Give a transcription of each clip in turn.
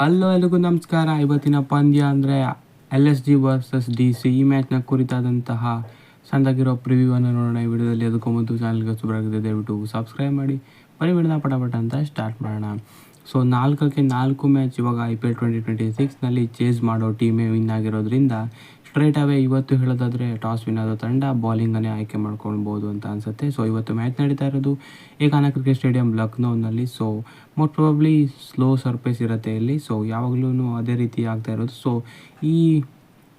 Hello ಎಲ್ರಿಗೂ ನಮಸ್ಕಾರ. ಇವತ್ತಿನ ಪಂದ್ಯ ಅಂದರೆ LSG ವರ್ಸಸ್ DC. ಈ ಮ್ಯಾಚ್ನ ಕುರಿತಾದಂತಹ ಸಣ್ಣದಾಗಿರೋ ಪ್ರಿವ್ಯೂವನ್ನು ನೋಡೋಣ ಈ ವಿಡಿಯೋದಲ್ಲಿ. ಅದಕ್ಕೂ ಮೊದಲು ಚಾನಲ್ಗೆ ಹೊಸಬರಾಗಿದೆ ದಯವಿಟ್ಟು ಸಬ್ಸ್ಕ್ರೈಬ್ ಮಾಡಿ. ಬರೀ ವಿಡಿಯೋನ ಪಟ ಅಂತ ಸ್ಟಾರ್ಟ್ ಮಾಡೋಣ. ಸೊ 4-4 ಮ್ಯಾಚ್ ಇವಾಗ IPL 2026ನಲ್ಲಿ ಚೇಸ್ ಮಾಡೋ ಟೀಮೇ ವಿನ್ ಆಗಿರೋದ್ರಿಂದ ಸ್ಟ್ರೈಟ್ ಅವೇ ಇವತ್ತು ಹೇಳೋದಾದರೆ ಟಾಸ್ ವಿನ್ ಆದೋ ತಂಡ ಬಾಲಿಂಗನ್ನೇ ಆಯ್ಕೆ ಮಾಡ್ಕೊಳ್ಬೋದು ಅಂತ ಅನಿಸುತ್ತೆ. ಸೊ ಇವತ್ತು ಮ್ಯಾಚ್ ನಡೀತಾ ಇರೋದು ಏಕಾನ ಕ್ರಿಕೆಟ್ ಸ್ಟೇಡಿಯಂ ಲಕ್ನೋನಲ್ಲಿ. So most probably slow surface ಇರುತ್ತೆ ಇಲ್ಲಿ. ಸೊ ಯಾವಾಗಲೂ ಅದೇ ರೀತಿ ಆಗ್ತಾ ಇರೋದು. ಸೊ ಈ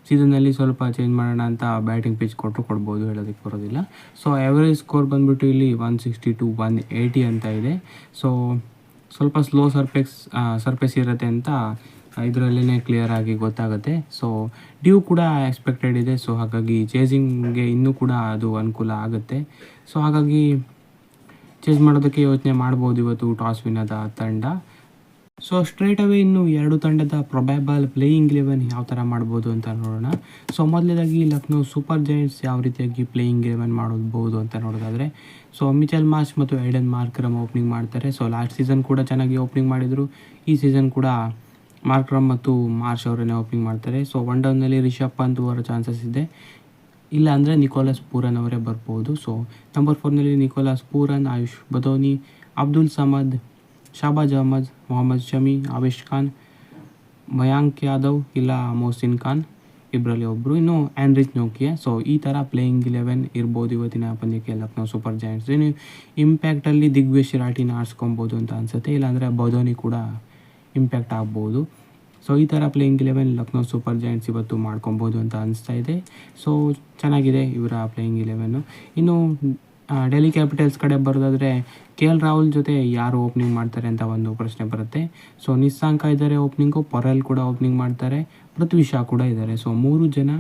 ಸೀಸನ್ನಲ್ಲಿ ಸ್ವಲ್ಪ ಚೇಂಜ್ ಮಾಡೋಣ ಅಂತ ಬ್ಯಾಟಿಂಗ್ ಪಿಚ್ ಕೊಡ್ಬೋದು, ಹೇಳೋದಕ್ಕೆ ಬರೋದಿಲ್ಲ. ಸೊ ಎವರೇಜ್ ಸ್ಕೋರ್ ಬಂದುಬಿಟ್ಟು ಇಲ್ಲಿ 160 to 180 ಅಂತ ಇದೆ. ಸೊ ಸ್ವಲ್ಪ ಸ್ಲೋ ಸರ್ಫೇಸ್ ಇರುತ್ತೆ ಅಂತ ಇದರಲ್ಲೇ ಕ್ಲಿಯರ್ ಆಗಿ ಗೊತ್ತಾಗುತ್ತೆ. ಸೊ ಡ್ಯೂ ಕೂಡ ಎಕ್ಸ್ಪೆಕ್ಟೆಡ್ ಇದೆ. ಸೊ ಹಾಗಾಗಿ ಚೇಸಿಂಗ್ಗೆ ಇನ್ನೂ ಕೂಡ ಅದು ಅನುಕೂಲ ಆಗುತ್ತೆ. ಸೊ ಹಾಗಾಗಿ ಚೇಸ್ ಮಾಡೋದಕ್ಕೆ ಯೋಚನೆ ಮಾಡ್ಬೋದು ಇವತ್ತು ಟಾಸ್ ವಿನ್ ಆದ ತಂಡ. ಸೊ ಸ್ಟ್ರೈಟ್ ಅವೇ ಇನ್ನು ಎರಡು ತಂಡದ ಪ್ರೊಬ್ಯಾಬಲ್ ಪ್ಲೇಯಿಂಗ್ 11 ಯಾವ ಥರ ಮಾಡ್ಬೋದು ಅಂತ ನೋಡೋಣ. ಸೊ ಮೊದಲನೇದಾಗಿ ಲಕ್ನೋ ಸೂಪರ್ ಜೈಂಟ್ಸ್ ಯಾವ ರೀತಿಯಾಗಿ ಪ್ಲೇಯಿಂಗ್ 11 ಮಾಡ್ಬೋದು ಅಂತ ನೋಡೋದಾದರೆ, ಸೊ ಮಿಚೆಲ್ ಮಾರ್ಷ್ ಮತ್ತು ಐಡನ್ ಮಾರ್ಕ್ರಮ್ ಓಪನಿಂಗ್ ಮಾಡ್ತಾರೆ. ಸೊ ಲಾಸ್ಟ್ ಸೀಸನ್ ಕೂಡ ಚೆನ್ನಾಗಿ ಓಪನಿಂಗ್ ಮಾಡಿದರು. ಈ ಸೀಸನ್ ಕೂಡ ಮಾರ್ಕ್ರಮ್ ಮತ್ತು ಮಾರ್ಷ್ ಅವರನ್ನೇ ಓಪನಿಂಗ್ ಮಾಡ್ತಾರೆ. ಸೊ ಒನ್ ಡೌನ್ನಲ್ಲಿ ರಿಷಬ್ ಪಂತ್ ಅವರ ಚಾನ್ಸಸ್ ಇದೆ, ಇಲ್ಲ ಅಂದರೆ ನಿಕೋಲಸ್ ಪೂರನ್ ಅವರೇ ಬರ್ಬೋದು. ಸೊ ನಂಬರ್ 4ನಲ್ಲಿ ನಿಕೋಲಸ್ ಪೂರನ್, ಆಯುಷ್ ಬದೋನಿ, ಅಬ್ದುಲ್ ಸಮದ್, ಶಾಬಾಜ್ ಅಹಮದ್, ಮೊಹಮ್ಮದ್ ಶಮಿ, ಆವೇಶ್ ಖಾನ್, ಮಯಾಂಕ್ ಯಾದವ್ ಇಲ್ಲ ಮೊಹಸಿನ್ ಖಾನ್, ಇಬ್ಬರಲ್ಲಿ ಒಬ್ಬರು, ಇನ್ನು ಆ್ಯನ್ರಿಚ್ ನೋಕಿಯಾ. ಸೊ ಈ ಥರ ಪ್ಲೇಯಿಂಗ್ 11 ಇರ್ಬೋದು ಇವತ್ತಿನ ಪಂದ್ಯಕ್ಕೆ ಲಕ್ನೋ ಸೂಪರ್ ಜಾಯಿಂಟ್ಸ್. ಇನ್ನು ಇಂಪ್ಯಾಕ್ಟಲ್ಲಿ ದಿಗ್ವಿಜಯ್ ಶೆರಾಟಿನ ಆರಿಸ್ಕೊಬೋದು ಅಂತ ಅನಿಸುತ್ತೆ, ಇಲ್ಲಾಂದರೆ ಬದೋನಿ ಕೂಡ ಇಂಪ್ಯಾಕ್ಟ್ ಆಗ್ಬೋದು. ಸೊ ಈ ಥರ ಪ್ಲೇಯಿಂಗ್ 11 ಲಕ್ನೋ ಸೂಪರ್ ಜಾಯಿಂಟ್ಸ್ ಇವತ್ತು ಮಾಡ್ಕೊಬೋದು ಅಂತ ಅನಿಸ್ತಾ ಇದೆ. ಸೊ ಚೆನ್ನಾಗಿದೆ ಇವರ ಪ್ಲೇಯಿಂಗ್ 11. ಇನ್ನು ಡೆಲ್ಲಿ ಕ್ಯಾಪಿಟಲ್ಸ್ ಕಡೆ ಬರೋದಾದರೆ KL ರಾಹುಲ್ ಜೊತೆ ಯಾರು ಓಪನಿಂಗ್ ಮಾಡ್ತಾರೆ ಅಂತ ಒಂದು ಪ್ರಶ್ನೆ ಬರುತ್ತೆ. ಸೊ ನಿಸ್ಸಾಂಕ ಇದ್ದಾರೆ ಓಪನಿಂಗು, ಪೊರೆಲ್ ಕೂಡ ಓಪನಿಂಗ್ ಮಾಡ್ತಾರೆ, ಪೃಥ್ವಿ ಶಾ ಕೂಡ ಇದ್ದಾರೆ. ಸೊ 3 ಜನ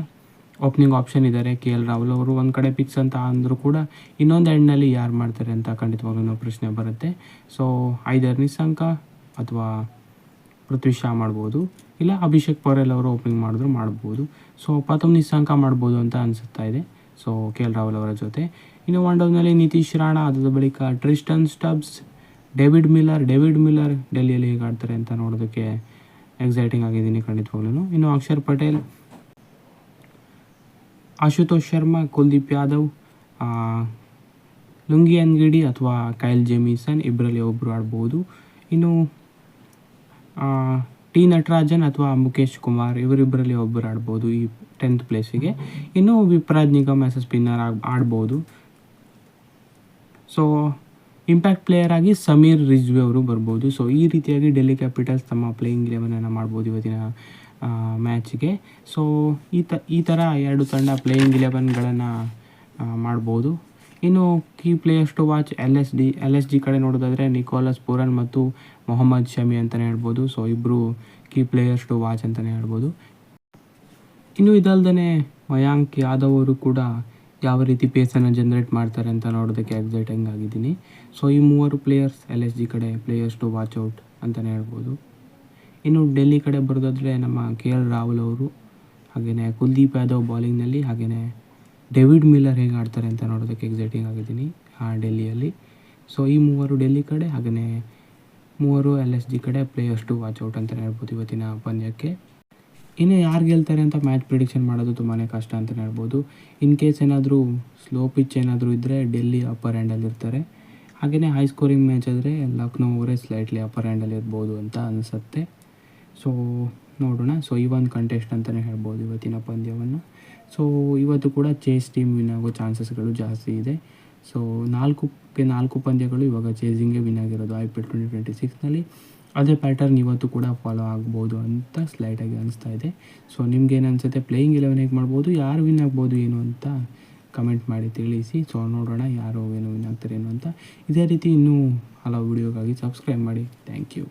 ಓಪನಿಂಗ್ ಆಪ್ಷನ್ ಇದ್ದಾರೆ. KL ರಾಹುಲ್ ಅವರು ಒಂದು ಕಡೆ ಪಿಕ್ಸ್ ಅಂತ ಅಂದರೂ ಕೂಡ ಇನ್ನೊಂದು ಎಂಡ್ನಲ್ಲಿ ಯಾರು ಮಾಡ್ತಾರೆ ಅಂತ ಖಂಡಿತವಾಗ್ಲೂ ಪ್ರಶ್ನೆ ಬರುತ್ತೆ. ಸೊ ಐದರ್ ನಿಸ್ಸಾಂಕ ಅಥವಾ ಪೃಥ್ವಿ ಶಾ ಮಾಡ್ಬೋದು, ಇಲ್ಲ ಅಭಿಷೇಕ್ ಪೊರೆಲ್ ಅವರು ಓಪನಿಂಗ್ ಮಾಡಿದ್ರು ಮಾಡ್ಬೋದು. ಸೊ ಪ್ರಥಮ್ ನಿಸ್ಸಾಂಕ ಮಾಡ್ಬೋದು ಅಂತ ಅನಿಸುತ್ತಾ ಇದೆ. ಸೊ KL ರಾಹುಲ್ ಅವರ ಜೊತೆ. ಇನ್ನು ಒನ್ ಡೌನ್ನಲ್ಲಿ ನಿತೀಶ್ ರಾಣಾ, ಅದಾದ ಬಳಿಕ ಟ್ರಿಸ್ಟನ್ ಸ್ಟಬ್ಸ್, ಡೇವಿಡ್ ಮಿಲ್ಲರ್ ಡೆಲ್ಲಿಯಲ್ಲಿ ಹೇಗೆ ಆಡ್ತಾರೆ ಅಂತ ನೋಡೋದಕ್ಕೆ ಎಕ್ಸೈಟಿಂಗ್ ಆಗಿದ್ದೀನಿ ಖಂಡಿತವಾಗ್ಲೂ. ಇನ್ನು ಅಕ್ಷರ್ ಪಟೇಲ್, ಆಶುತೋಷ್ ಶರ್ಮಾ, ಕುಲ್ದೀಪ್ ಯಾದವ್, ಲುಂಗಿ ಅನ್ಗಿಡಿ ಅಥವಾ ಕೈಲ್ ಜೆಮಿಸನ್ ಇಬ್ಬರಲ್ಲಿ ಒಬ್ಬರು ಆಡ್ಬೋದು. ಇನ್ನು ಟಿ ನಟರಾಜನ್ ಅಥವಾ ಮುಖೇಶ್ ಕುಮಾರ್ ಇವರಿಬ್ಬರಲ್ಲಿ ಒಬ್ಬರು ಆಡ್ಬೋದು ಈ 10th ಪ್ಲೇಸಿಗೆ. ಇನ್ನು Vipraj Nigam as A spinner ಆಡ್ಬೋದು. ಸೊ ಇಂಪ್ಯಾಕ್ಟ್ ಪ್ಲೇಯರ್ ಆಗಿ ಸಮೀರ್ ರಿಜ್ವಿ ಅವರು ಬರ್ಬೋದು. ಸೊ ಈ ರೀತಿಯಾಗಿ ಡೆಲ್ಲಿ ಕ್ಯಾಪಿಟಲ್ಸ್ ತಮ್ಮ ಪ್ಲೇಯಿಂಗ್ 11 ಮಾಡ್ಬೋದು ಇವತ್ತಿನ ಮ್ಯಾಚ್ಗೆ. ಸೊ ಈ ಥರ ಎರಡು ತಂಡ ಪ್ಲೇಯಿಂಗ್ 11ಗಳನ್ನು ಮಾಡ್ಬೋದು. ಇನ್ನು key players to watch LSG ಕಡೆ ನೋಡೋದಾದರೆ ನಿಕೋಲಸ್ ಪೂರನ್ ಮತ್ತು ಮೊಹಮ್ಮದ್ ಶಮಿ ಅಂತಲೇ ಹೇಳ್ಬೋದು. ಸೊ ಇಬ್ಬರು ಕೀ ಪ್ಲೇಯರ್ಸ್ ಟು ವಾಚ್ ಅಂತಲೇ ಹೇಳ್ಬೋದು. ಇನ್ನು ಇದಲ್ದೇ ಮಯಾಂಕ್ ಯಾದವ್ ಅವರು ಕೂಡ ಯಾವ ರೀತಿ ಪೇಸನ್ನು ಜನರೇಟ್ ಮಾಡ್ತಾರೆ ಅಂತ ನೋಡೋದಕ್ಕೆ ಎಕ್ಸೈಟಿಂಗ್ ಆಗಿದ್ದೀನಿ. ಸೊ ಈ 3 ಪ್ಲೇಯರ್ಸ್ LSG ಕಡೆ ಪ್ಲೇಯರ್ಸ್ ಟು ವಾಚ್ ಔಟ್ ಅಂತಲೇ ಹೇಳ್ಬೋದು. ಇನ್ನು ಡೆಲ್ಲಿ ಕಡೆ ಬರೋದಾದರೆ ನಮ್ಮ KL ರಾಹುಲ್ ಅವರು, ಹಾಗೆಯೇ ಕುಲ್ದೀಪ್ ಯಾದವ್ ಬಾಲಿಂಗ್ನಲ್ಲಿ, ಹಾಗೆಯೇ ಡೇವಿಡ್ ಮಿಲ್ಲರ್ ಹೇಗೆ ಆಡ್ತಾರೆ ಅಂತ ನೋಡೋದಕ್ಕೆ ಎಕ್ಸೈಟಿಂಗ್ ಆಗಿದ್ದೀನಿ ಡೆಲ್ಲಿಯಲ್ಲಿ. ಸೊ ಈ 3 ಡೆಲ್ಲಿ ಕಡೆ, ಹಾಗೆಯೇ 3 LSG ಕಡೆ ಪ್ಲೇಯರ್ಸ್ ಟು ವಾಚ್ ಔಟ್ ಅಂತಲೇ ಹೇಳ್ಬೋದು ಇವತ್ತಿನ ಪಂದ್ಯಕ್ಕೆ. ಇನ್ನು ಯಾರು ಗೆಲ್ತಾರೆ ಅಂತ ಮ್ಯಾಚ್ ಪ್ರಿಡಿಕ್ಷನ್ ಮಾಡೋದು ತುಂಬಾ ಕಷ್ಟ ಅಂತಲೇ ಹೇಳ್ಬೋದು. ಇನ್ ಕೇಸ್ ಏನಾದರೂ ಸ್ಲೋ ಪಿಚ್ ಏನಾದರೂ ಇದ್ದರೆ ಡೆಲ್ಲಿ ಅಪ್ಪರ್ ಹ್ಯಾಂಡಲ್ಲಿರ್ತಾರೆ. ಹಾಗೆಯೇ ಹೈ ಸ್ಕೋರಿಂಗ್ ಮ್ಯಾಚ್ ಆದರೆ ಲಕ್ನೋ ಅವರೇ ಸ್ಲೈಟ್ಲಿ ಅಪ್ಪರ್ ಹ್ಯಾಂಡಲ್ಲಿ ಇರ್ಬೋದು ಅಂತ ಅನಿಸುತ್ತೆ. ಸೊ ನೋಡೋಣ. ಸೊ ಈ ಒಂದು ಕಂಟೆಸ್ಟ್ ಅಂತಲೇ ಹೇಳ್ಬೋದು ಇವತ್ತಿನ ಪಂದ್ಯವನ್ನು. ಸೊ ಇವತ್ತು ಕೂಡ ಚೇಸ್ ಟೀಮ್ ವಿನ್ ಆಗೋ ಚಾನ್ಸಸ್ಗಳು ಜಾಸ್ತಿ ಇದೆ. ಸೊ 4 ಪಂದ್ಯಗಳು ಇವಾಗ ಚೇಸಿಂಗೇ ವಿನ್ ಆಗಿರೋದು IPL 2026ನಲ್ಲಿ. ಅದೇ ಪ್ಯಾಟರ್ನ್ ಇವತ್ತು ಕೂಡ ಫಾಲೋ ಆಗ್ಬೋದು ಅಂತ ಸ್ಲೈಟಾಗಿ ಅನಿಸ್ತಾ ಇದೆ. ಸೊ ನಿಮ್ಗೇನು ಅನಿಸುತ್ತೆ, ಪ್ಲೇಯಿಂಗ್ 11 ಹೇಗೆ ಮಾಡ್ಬೋದು, ಯಾರು ವಿನ್ ಆಗ್ಬೋದು ಏನು ಅಂತ ಕಮೆಂಟ್ ಮಾಡಿ ತಿಳಿಸಿ. ಸೊ ನೋಡೋಣ ಯಾರು ಏನು ವಿನ್ ಆಗ್ತಾರೆ ಏನು ಅಂತ. ಇದೇ ರೀತಿ ಇನ್ನೂ ಹಲವು ವಿಡಿಯೋಗಾಗಿ ಸಬ್ಸ್ಕ್ರೈಬ್ ಮಾಡಿ. Thank you.